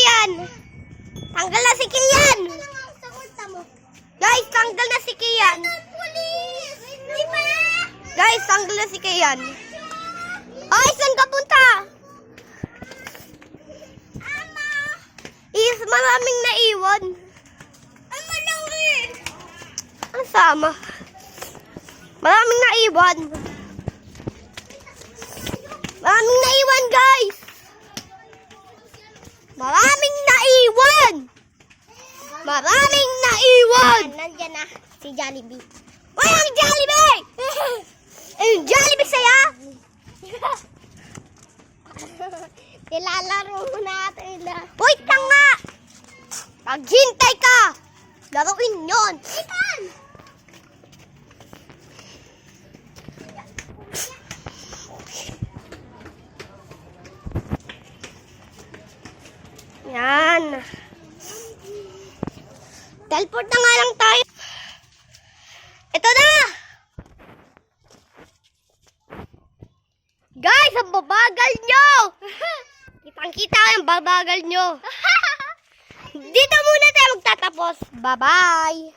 Kian. Tanggal na si Kian. Guys, tanggal na si Kian. Guys, tanggal na si Kian. Ay, saan ka punta? Is maraming naiwan. Ang sama. Maraming naiwan. Maraming naiwan, guys. Maraming naiwan. Maraming naiwan. Nandiyan na si Jollibee. Uy, ang Jollibee! Yung Jollibee saya? Nilalaro mo natin na. Uy, tanga! Maghintay ka! Laruin yun! Ikan! Yan. Teleport na nga lang tayo. Ito na! Guys, ang babagal nyo! Kitang-kita yung babagal nyo. Dito muna tayo magtatapos. Bye-bye!